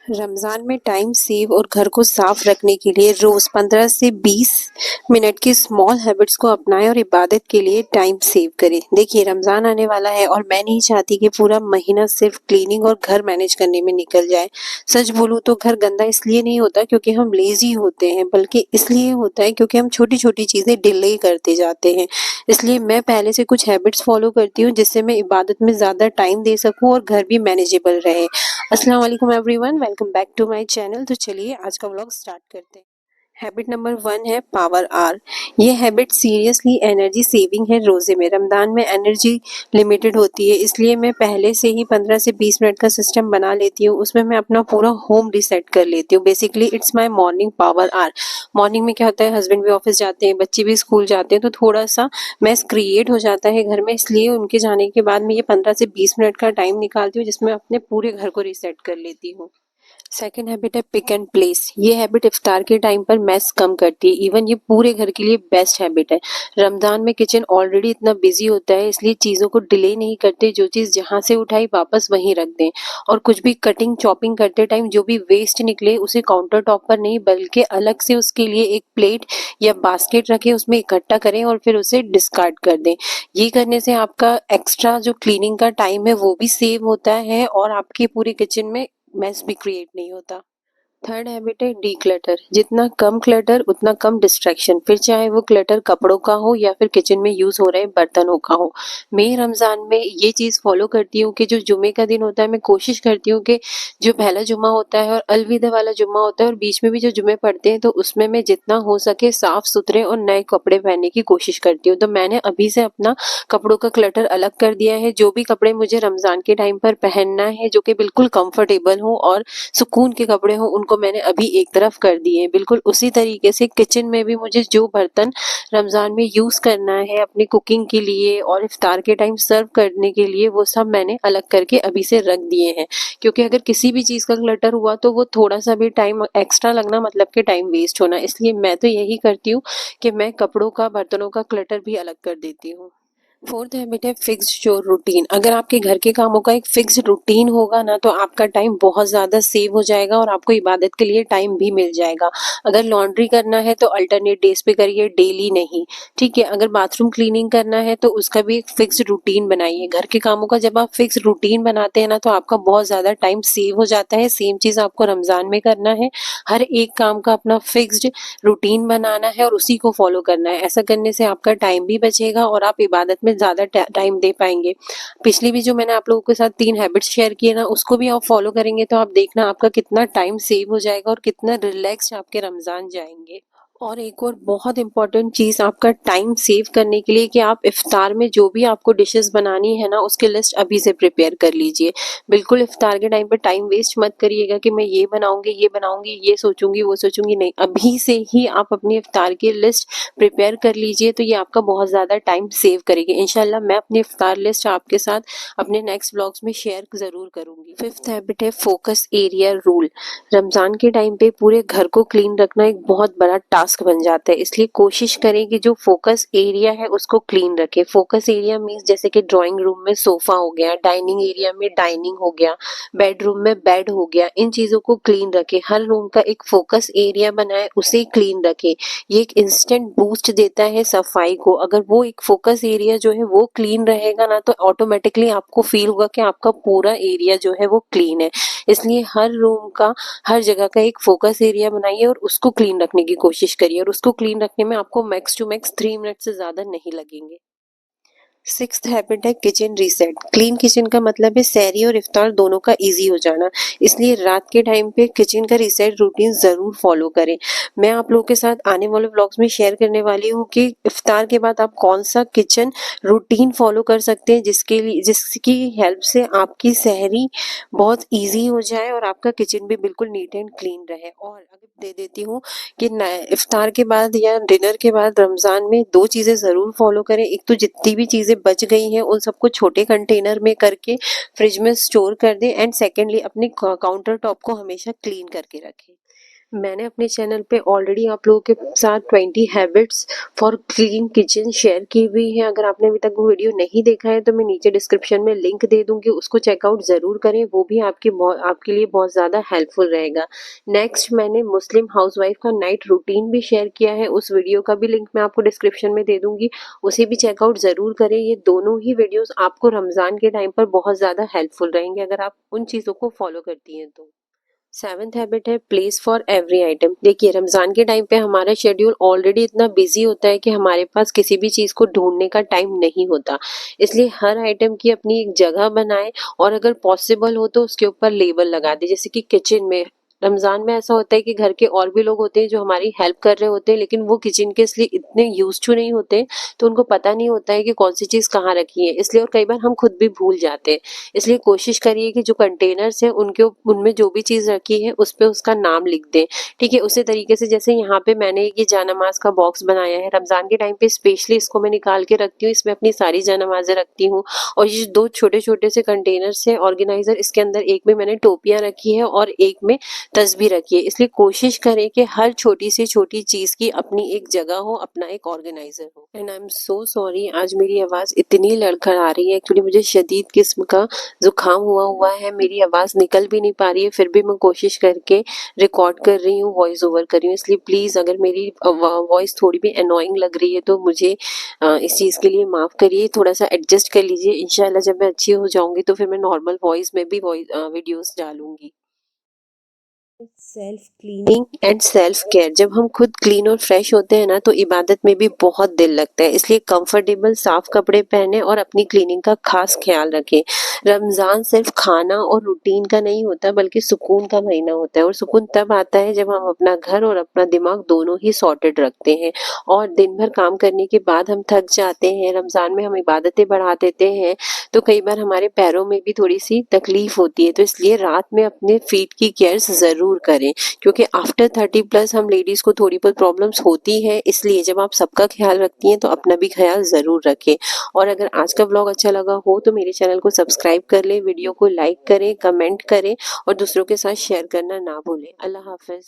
रमज़ान में time save और घर को साफ रखने के लिए रोज़ 15 से 20 मिनट की स्मॉल हैबिट्स को अपनाएं और इबादत के लिए टाइम सेव करें। देखिए, रमज़ान आने वाला है और मैं नहीं चाहती कि पूरा महीना सिर्फ क्लीनिंग और घर मैनेज करने में निकल जाए। सच बोलूँ तो घर गंदा इसलिए नहीं होता क्योंकि हम लेज़ी होते हैं, बल्कि इसलिए होता है क्योंकि हम छोटी-छोटी चीज़ें डिले करते जाते हैं। इसलिए मैं पहले से कुछ हैबिट्स फ़ॉलो करती हूँ जिससे मैं इबादत में ज़्यादा टाइम दे सकूँ और घर भी मैनेजेबल रहे। अस्सलाम वालेकुम everyone, welcome back to my channel. तो चलिए आज का व्लॉग स्टार्ट करते हैं। हैबिट नंबर 1 है पावर आवर। ये हैबिट सीरियसली एनर्जी सेविंग है। रोज़े में रमज़ान में एनर्जी लिमिटेड होती है, इसलिए मैं पहले से ही 15 से 20 मिनट का सिस्टम बना लेती हूँ। उसमें मैं अपना पूरा होम रिसेट कर लेती हूँ। Basically it's my morning power hour. Morning में क्या होता है, हस्बैंड भी ऑफिस जाते हैं, बच्चे भी स्कूल जाते हैं, तो थोड़ा सा मैस क्रिएट हो जाता है घर में। इसलिए उनके जाने के बाद मैं ये 15 से 20 मिनट का टाइम निकालती हूँ जिसमें अपने पूरे घर को रिसेट कर लेती हूँ। सेकेंड हैबिट है पिक एंड प्लेस। ये हैबिट इफ्तार के टाइम पर मैस कम करती है। इवन ये पूरे घर के लिए बेस्ट हैबिट है। रमजान में किचन ऑलरेडी इतना बिजी होता है, इसलिए चीज़ों को डिले नहीं करते। जो चीज़ जहाँ से उठाई वापस वहीं रख दें। और कुछ भी कटिंग चॉपिंग करते टाइम जो भी वेस्ट निकले उसे काउंटर टॉप पर नहीं, बल्कि अलग से उसके लिए एक प्लेट या बास्केट रखें, उसमें इकट्ठा करें और फिर उसे डिस्कार्ड कर दें। ये करने से आपका एक्स्ट्रा जो क्लीनिंग का टाइम है वो भी सेव होता है और आपके पूरे किचन में मेस भी क्रिएट नहीं होता। थर्ड हैबिट है डीक्लटर। जितना कम क्लटर उतना कम डिस्ट्रैक्शन, फिर चाहे वो क्लटर कपड़ों का हो या फिर किचन में यूज हो रहे बर्तनों का हो। मैं रमजान में ये चीज फॉलो करती हूँ कि जो जुमे का दिन होता है, मैं कोशिश करती हूँ कि जो पहला जुम्मा होता है और अलविदा वाला जुम्मा होता है और बीच में भी जो जुमे पड़ते हैं, तो उसमें मैं जितना हो सके साफ सुथरे और नए कपड़े पहनने की कोशिश करती हूँ। तो मैंने अभी से अपना कपड़ों का क्लटर अलग कर दिया है। जो भी कपड़े मुझे रमजान के टाइम पर पहनना है, जो कि बिल्कुल कंफर्टेबल हो और सुकून के कपड़े हों, उनको मैंने अभी एक तरफ कर दिए हैं। बिल्कुल उसी तरीके से किचन में भी मुझे जो बर्तन रमज़ान में यूज़ करना है अपनी कुकिंग के लिए और इफ्तार के टाइम सर्व करने के लिए, वो सब मैंने अलग करके अभी से रख दिए हैं। क्योंकि अगर किसी भी चीज़ का क्लटर हुआ तो वो थोड़ा सा भी टाइम एक्स्ट्रा लगना मतलब कि टाइम वेस्ट होना। इसलिए मैं तो यही करती हूँ कि मैं कपड़ों का बर्तनों का क्लटर भी अलग कर देती हूँ। फोर्थ हैबिट है फिक्स्ड चोर रूटीन। अगर आपके घर के कामों का एक फिक्स्ड रूटीन होगा ना, तो आपका टाइम बहुत ज़्यादा सेव हो जाएगा और आपको इबादत के लिए टाइम भी मिल जाएगा। अगर लॉन्ड्री करना है तो अल्टरनेट डेज पे करिए, डेली नहीं। ठीक है, अगर बाथरूम क्लीनिंग करना है तो उसका भी एक फिक्स्ड रूटीन बनाइए। घर के कामों का जब आप फिक्स्ड रूटीन बनाते हैं ना, तो आपका बहुत ज़्यादा टाइम सेव हो जाता है। सेम चीज़ आपको रमज़ान में करना है। हर एक काम का अपना फिक्स्ड रूटीन बनाना है और उसी को फॉलो करना है। ऐसा करने से आपका टाइम भी बचेगा और आप इबादत में ज़्यादा टाइम दे पाएंगे। पिछली भी जो मैंने आप लोगों के साथ 3 हैबिट्स शेयर किए ना, उसको भी आप फॉलो करेंगे तो आप देखना आपका कितना टाइम सेव हो जाएगा और कितना रिलैक्स आपके रमज़ान जाएंगे। और एक और बहुत इंपॉर्टेंट चीज़ आपका टाइम सेव करने के लिए कि आप इफ्तार में जो भी आपको डिशेस बनानी है ना, उसकी लिस्ट अभी से प्रिपेयर कर लीजिए। बिल्कुल इफ्तार के टाइम पे टाइम वेस्ट मत करिएगा कि मैं ये बनाऊंगी, ये सोचूंगी, वो सोचूंगी। नहीं, अभी से ही आप अपनी इफ्तार की लिस्ट प्रिपेयर कर लीजिए, तो ये आपका बहुत ज़्यादा टाइम सेव करेगी। इंशाल्लाह मैं अपनी इफ्तार लिस्ट आपके साथ अपने नेक्स्ट ब्लॉग्स में शेयर ज़रूर करूंगी। फिफ्थ हैबिट है फोकस एरिया रूल। रमज़ान के टाइम पे पूरे घर को क्लीन रखना एक बहुत बड़ा टास्क बन जाता है, इसलिए कोशिश करें कि जो फोकस एरिया है उसको क्लीन रखें। फोकस एरिया मीन्स जैसे कि ड्राइंग रूम में सोफा हो गया, डाइनिंग एरिया में डाइनिंग हो गया, बेडरूम में बेड हो गया। इन चीज़ों को क्लीन रखें। हर रूम का एक फोकस एरिया बनाए, उसे क्लीन रखें। ये एक इंस्टेंट बूस्ट देता है सफाई को। अगर वो एक फोकस एरिया जो है वो क्लीन रहेगा ना, तो ऑटोमेटिकली आपको फील होगा कि आपका पूरा एरिया जो है वो क्लीन है। इसलिए हर रूम का, हर जगह का एक फोकस एरिया बनाइए और उसको क्लीन रखने की कोशिश करिए। और उसको क्लीन रखने में आपको मैक्स टू मैक्स 3 मिनट से ज्यादा नहीं लगेंगे। सिक्स्थ हैबिट है किचन रीसेट। क्लीन किचन का मतलब है सहरी और इफ्तार दोनों का इजी हो जाना। इसलिए रात के टाइम पे किचन का रीसेट रूटीन जरूर फॉलो करें। मैं आप लोगों के साथ आने वाले व्लॉग्स में शेयर करने वाली हूँ कि इफ्तार के बाद आप कौन सा किचन रूटीन फॉलो कर सकते हैं जिसकी हेल्प से आपकी सहरी बहुत ईजी हो जाए और आपका किचन भी बिल्कुल नीट एंड क्लीन रहे। और अगर दे देती हूँ कि इफ्तार के बाद या डिनर के बाद रमजान में 2 चीजें जरूर फॉलो करें। एक तो जितनी भी चीजें बच गई हैं उन सबको छोटे कंटेनर में करके फ्रिज में स्टोर कर दें, एंड सेकेंडली अपने काउंटर टॉप को हमेशा क्लीन करके रखें। मैंने अपने चैनल पे ऑलरेडी आप लोगों के साथ 20 habits for clean kitchen share की हुई है। अगर आपने अभी तक वो वीडियो नहीं देखा है तो मैं नीचे डिस्क्रिप्शन में लिंक दे दूंगी, उसको चेकआउट ज़रूर करें, वो भी आपके लिए बहुत ज़्यादा हेल्पफुल रहेगा। नेक्स्ट मैंने मुस्लिम हाउसवाइफ का नाइट रूटीन भी शेयर किया है, उस वीडियो का भी लिंक मैं आपको डिस्क्रिप्शन में दे दूंगी, उसे भी चेकआउट ज़रूर करें। ये दोनों ही वीडियोज़ आपको रमज़ान के टाइम पर बहुत ज़्यादा हेल्पफुल रहेंगे अगर आप उन चीज़ों को फॉलो करती हैं तो। सेवन्थ हैबिट है प्लेस फॉर एवरी आइटम। देखिए रमजान के टाइम पे हमारा शेड्यूल ऑलरेडी इतना बिजी होता है कि हमारे पास किसी भी चीज को ढूंढने का टाइम नहीं होता, इसलिए हर आइटम की अपनी एक जगह बनाए और अगर पॉसिबल हो तो उसके ऊपर लेबल लगा दे। जैसे कि किचन में रमजान में ऐसा होता है कि घर के और भी लोग होते हैं जो हमारी हेल्प कर रहे होते हैं, लेकिन वो किचन के इसलिए इतने यूज टू नहीं होते, तो उनको पता नहीं होता है कि कौन सी चीज कहाँ रखी है, इसलिए और कई बार हम खुद भी भूल जाते हैं। इसलिए कोशिश करिए कि जो कंटेनर्स हैं उनमें जो भी चीज रखी है उस पे उसका नाम लिख दें। ठीक है, उसी तरीके से जैसे यहाँ पे मैंने ये जानमाज का बॉक्स बनाया है, रमजान के टाइम पे स्पेशली इसको मैं निकाल के रखती हूँ, इसमें अपनी सारी जानमाजें रखती हूँ। और ये दो छोटे छोटे से कंटेनर्स है ऑर्गेनाइजर, इसके अंदर एक में मैंने टोपियां रखी है और एक में तस्बीह रखी है। इसलिए कोशिश करें कि हर छोटी से छोटी चीज की अपनी एक जगह हो, अपना एक ऑर्गेनाइजर हो। And I am so sorry, आज मेरी आवाज इतनी लड़खड़ा रही है, एक्चुअली मुझे शदीद किस्म का जुकाम हुआ है, मेरी आवाज निकल भी नहीं पा रही है, फिर भी मैं कोशिश करके रिकॉर्ड कर रही हूँ, वॉइस ओवर कर रही हूँ। इसलिए प्लीज अगर मेरी वॉइस थोड़ी भी अनोइंग लग रही है तो मुझे इस चीज के लिए माफ करिए, थोड़ा सा एडजस्ट कर लीजिए। इंशाल्लाह जब मैं अच्छी हो जाऊंगी तो फिर मैं नॉर्मल वॉइस में भी वॉइस वीडियोस डालूंगी। Self cleaning and self care. जब हम खुद क्लीन और फ्रेश होते हैं ना तो इबादत में भी बहुत दिल लगता है, इसलिए कंफर्टेबल साफ कपड़े पहने और अपनी क्लीनिंग का खास ख्याल रखें। रमजान सिर्फ खाना और रूटीन का नहीं होता बल्कि सुकून का महीना होता है, और सुकून तब आता है जब हम अपना घर और अपना दिमाग दोनों ही सॉर्टेड रखते हैं। और दिन भर काम करने के बाद हम थक जाते हैं, रमजान में हम इबादतें बढ़ा देते हैं तो कई बार हमारे पैरों में भी थोड़ी सी तकलीफ होती है, तो इसलिए रात में अपने फीट की केयर जरूर करें, क्योंकि आफ्टर 30+ हम लेडीज को थोड़ी बहुत प्रॉब्लम्स होती है। इसलिए जब आप सबका ख्याल रखती हैं तो अपना भी ख्याल जरूर रखें। और अगर आज का ब्लॉग अच्छा लगा हो तो मेरे चैनल को सब्सक्राइब कर लें, वीडियो को लाइक करें, कमेंट करें और दूसरों के साथ शेयर करना ना भूलें। अल्लाह हाफिज।